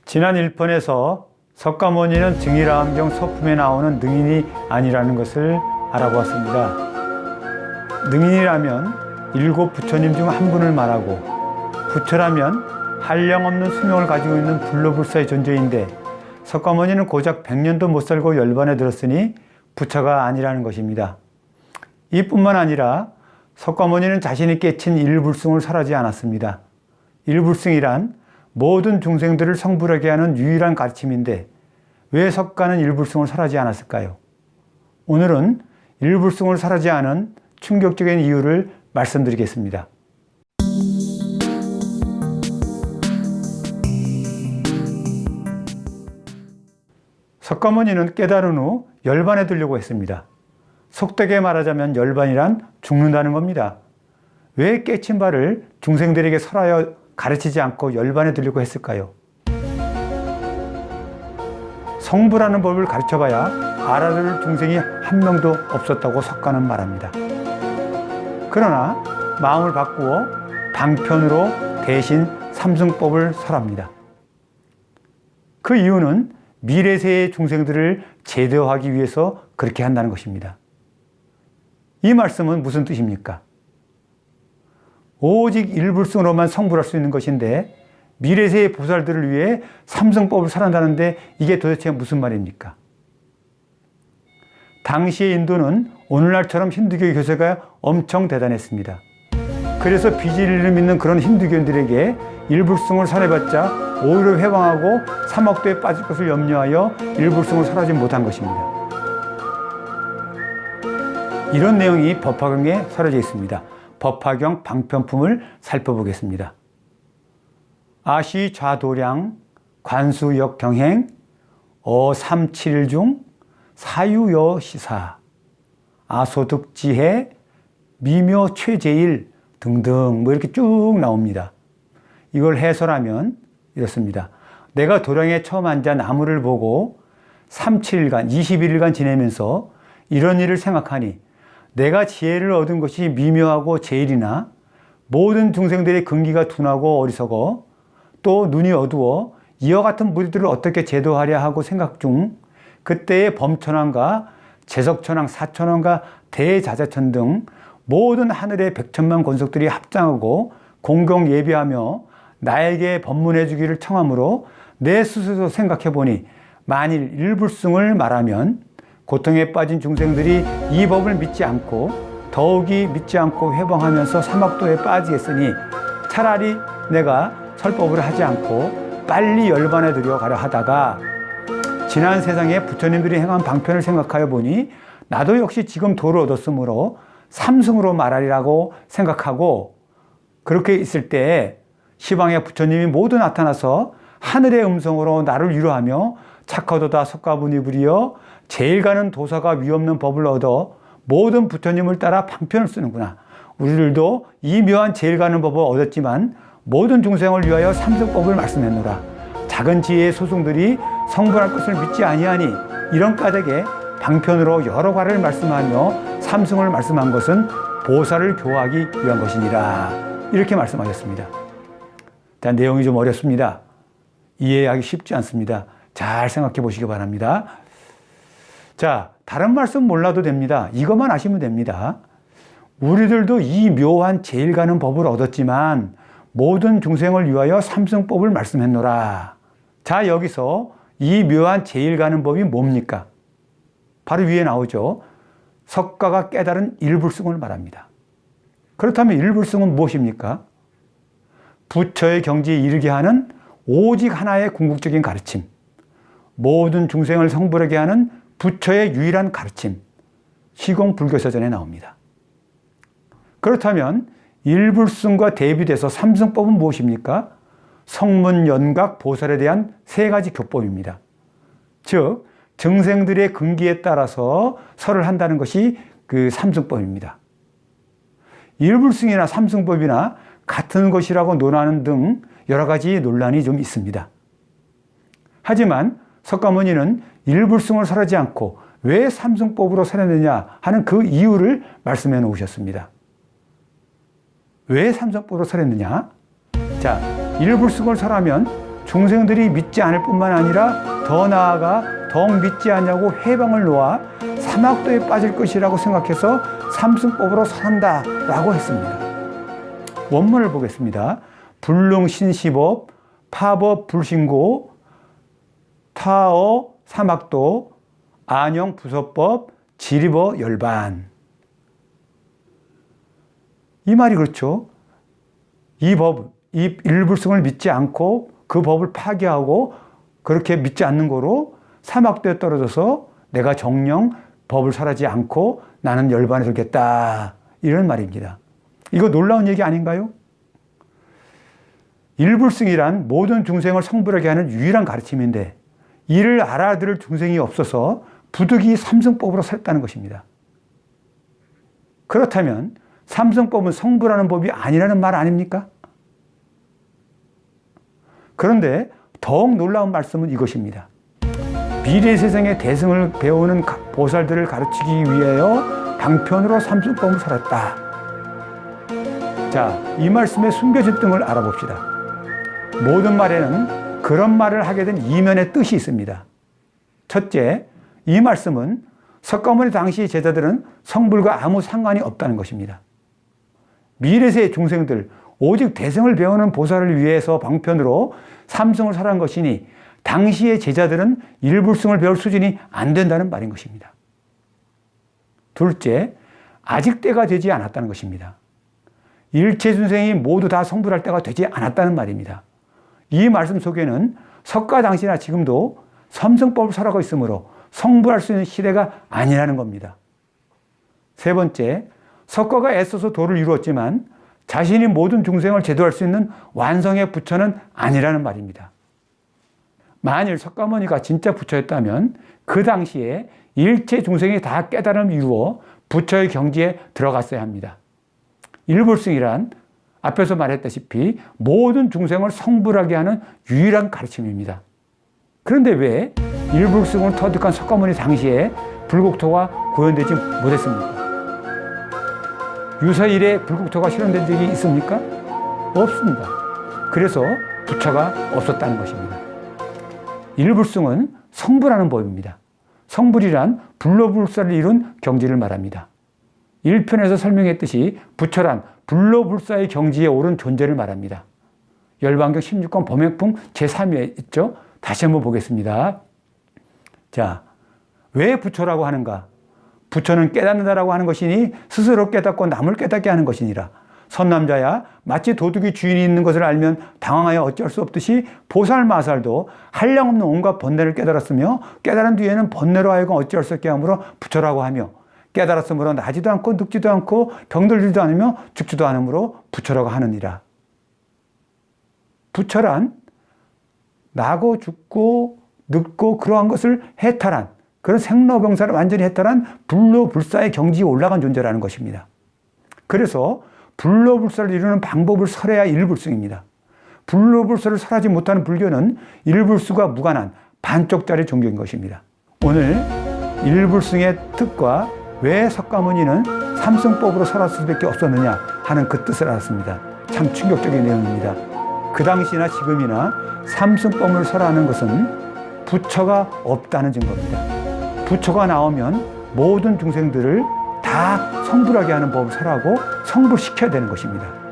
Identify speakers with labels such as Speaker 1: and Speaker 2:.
Speaker 1: 지난 1편에서 석가모니는 증일암경 서품에 나오는 능인이 아니라는 것을 알아보았습니다. 능인이라면 7 부처님 중 한 분을 말하고, 부처라면 한량없는 수명을 가지고 있는 불로불사의 존재인데 석가모니는 고작 100년도 못 살고 열반에 들었으니 부처가 아니라는 것입니다. 이뿐만 아니라 석가모니는 자신이 깨친 일불승을 설하지 않았습니다. 일불승이란 모든 중생들을 성불하게 하는 유일한 가르침인데 왜 석가는 일불승을 설하지 않았을까요? 오늘은 일불승을 설하지 않은 충격적인 이유를 말씀드리겠습니다. 석가모니는 깨달은 후 열반에 들려고 했습니다. 속되게 말하자면 열반이란 죽는다는 겁니다. 왜 깨친 바를 중생들에게 설하여 가르치지 않고 열반에 들려고 했을까요? 성불하는 법을 가르쳐봐야 알아들을 중생이 한 명도 없었다고 석가는 말합니다. 그러나 마음을 바꾸어 방편으로 대신 삼승법을 설합니다. 그 이유는 미래세의 중생들을 제도하기 위해서 그렇게 한다는 것입니다. 이 말씀은 무슨 뜻입니까? 오직 일불승으로만 성불할 수 있는 것인데 미래세의 보살들을 위해 삼승법을 설한다는데 이게 도대체 무슨 말입니까? 당시의 인도는 오늘날처럼 힌두교 교세가 엄청 대단했습니다. 그래서 비진리를 믿는 그런 힌두교인들에게 일불승을 설해봤자 오히려 회방하고 사막도에 빠질 것을 염려하여 일불승을 설하지 못한 것입니다. 이런 내용이 법화경에 설해져 있습니다. 법화경 방편품을 살펴보겠습니다. 아시 좌도량 관수역 경행 어삼칠일 중 사유여 시사 아소득지해 미묘 최제일 등등 뭐 이렇게 쭉 나옵니다. 이걸 해설하면 이렇습니다. 내가 도량에 처음 앉아 나무를 보고 37일간 21일간 지내면서 이런 일을 생각하니 내가 지혜를 얻은 것이 미묘하고 제일이나 모든 중생들의 근기가 둔하고 어리석어 또 눈이 어두워 이와 같은 무리들을 어떻게 제도하려 하고 생각 중 그때의 범천왕과 제석천왕, 사천왕과 대자자천 등 모든 하늘의 백천만 권속들이 합장하고 공경 예비하며 나에게 법문해 주기를 청하므로 내 스스로 생각해 보니 만일 일불승을 말하면 고통에 빠진 중생들이 이 법을 믿지 않고 더욱이 믿지 않고 회방하면서 사막도에 빠지겠으니 차라리 내가 설법을 하지 않고 빨리 열반에 들여가려 하다가 지난 세상에 부처님들이 행한 방편을 생각하여 보니 나도 역시 지금 도를 얻었으므로 삼승으로 말하리라고 생각하고 그렇게 있을 때 시방에 부처님이 모두 나타나서 하늘의 음성으로 나를 위로하며 착하도다 석가분이 부리어 제일 가는 도사가 위없는 법을 얻어 모든 부처님을 따라 방편을 쓰는구나. 우리들도 이 묘한 제일 가는 법을 얻었지만 모든 중생을 위하여 삼승법을 말씀했노라. 작은 지혜의 소승들이 성불할 것을 믿지 아니하니 이런 까닭에 방편으로 여러 과를 말씀하며 삼승을 말씀한 것은 보살을 교화하기 위한 것이니라. 이렇게 말씀하셨습니다. 일단 내용이 좀 어렵습니다. 이해하기 쉽지 않습니다. 잘 생각해 보시기 바랍니다. 자, 다른 말씀 몰라도 됩니다. 이것만 아시면 됩니다. 우리들도 이 묘한 제일 가는 법을 얻었지만 모든 중생을 위하여 삼승법을 말씀했노라. 자, 여기서 이 묘한 제일 가는 법이 뭡니까? 바로 위에 나오죠. 석가가 깨달은 일불승을 말합니다. 그렇다면 일불승은 무엇입니까? 부처의 경지에 이르게 하는 오직 하나의 궁극적인 가르침, 모든 중생을 성불하게 하는 부처의 유일한 가르침, 시공불교서전에 나옵니다. 그렇다면 일불승과 대비돼서 삼승법은 무엇입니까? 성문연각 보살에 대한 3가지 교법입니다. 즉 증생들의 근기에 따라서 설을 한다는 것이 그 삼승법입니다. 일불승이나 삼승법이나 같은 것이라고 논하는 등 여러 가지 논란이 좀 있습니다. 하지만 석가모니는 일불승을 설하지 않고 왜 삼승법으로 설했느냐 하는 그 이유를 말씀해 놓으셨습니다. 왜 삼승법으로 설했느냐? 자, 일불승을 설하면 중생들이 믿지 않을 뿐만 아니라 더 나아가 더욱 믿지 않냐고 해방을 놓아 사막도에 빠질 것이라고 생각해서 삼승법으로 설한다라고 했습니다. 원문을 보겠습니다. 불능신시법, 파법 불신고, 타어 사막도, 안영 부서법, 지리버 열반. 이 말이 그렇죠. 이 법, 이 일불승을 믿지 않고 그 법을 파괴하고 그렇게 믿지 않는 거로 사막도에 떨어져서 내가 정령 법을 설하지 않고 나는 열반에 들겠다. 이런 말입니다. 이거 놀라운 얘기 아닌가요? 일불승이란 모든 중생을 성불하게 하는 유일한 가르침인데 이를 알아들을 중생이 없어서 부득이 삼승법으로 섰다는 것입니다. 그렇다면 삼승법은 성불하는 법이 아니라는 말 아닙니까? 그런데 더욱 놀라운 말씀은 이것입니다. 미래 세상의 대승을 배우는 보살들을 가르치기 위하여 방편으로 삼승법을 설했다. 자, 이 말씀의 숨겨진 뜻을 알아봅시다. 모든 말에는 그런 말을 하게 된 이면의 뜻이 있습니다. 첫째, 이 말씀은 석가모니 당시 제자들은 성불과 아무 상관이 없다는 것입니다. 미래세의 중생들, 오직 대승을 배우는 보살을 위해서 방편으로 삼승을 설한 것이니 당시의 제자들은 일불승을 배울 수준이 안 된다는 말인 것입니다. 둘째, 아직 때가 되지 않았다는 것입니다. 일체 중생이 모두 다 성불할 때가 되지 않았다는 말입니다. 이 말씀 속에는 석가 당시나 지금도 삼승법을 설하고 있으므로 성불할 수 있는 시대가 아니라는 겁니다. 세 번째, 석가가 애써서 도를 이루었지만 자신이 모든 중생을 제도할 수 있는 완성의 부처는 아니라는 말입니다. 만일 석가모니가 진짜 부처였다면 그 당시에 일체 중생이 다 깨달음을 이루어 부처의 경지에 들어갔어야 합니다. 일불승이란 앞에서 말했다시피 모든 중생을 성불하게 하는 유일한 가르침입니다. 그런데 왜 일불승을 터득한 석가모니 당시에 불국토가 구현되지 못했습니까? 유사일에 불국토가 실현된 적이 있습니까? 없습니다. 그래서 부처가 없었다는 것입니다. 일불승은 성불하는 법입니다. 성불이란 불로불사를 이룬 경지를 말합니다. 1편에서 설명했듯이 부처란 불로불사의 경지에 오른 존재를 말합니다. 열반경 16권 범행품 제3위에 있죠. 다시 한번 보겠습니다. 자, 왜 부처라고 하는가? 부처는 깨닫는다라고 하는 것이니 스스로 깨닫고 남을 깨닫게 하는 것이니라. 선남자야 마치 도둑이 주인이 있는 것을 알면 당황하여 어쩔 수 없듯이 보살마살도 한량없는 온갖 번뇌를 깨달았으며 깨달은 뒤에는 번뇌로 하여금 어찌할 수 없게 하므로 부처라고 하며 깨달았으므로 나지도 않고 늙지도 않고 병들지도 않으며 죽지도 않으므로 부처라고 하느니라. 부처란 나고 죽고 늙고 그러한 것을 해탈한 그런 생로병사를 완전히 해탈한 불로불사의 경지에 올라간 존재라는 것입니다. 그래서 불로불사를 이루는 방법을 설해야 일불승입니다. 불로불사를 설하지 못하는 불교는 일불수가 무관한 반쪽짜리 종교인 것입니다. 오늘 일불승의 뜻과 왜 석가모니는 삼승법으로 설할 수밖에 없었느냐 하는 그 뜻을 알았습니다. 참 충격적인 내용입니다. 그 당시나 지금이나 삼승법을 설하는 것은 부처가 없다는 증거입니다. 부처가 나오면 모든 중생들을 다 성불하게 하는 법을 설하고 성불시켜야 되는 것입니다.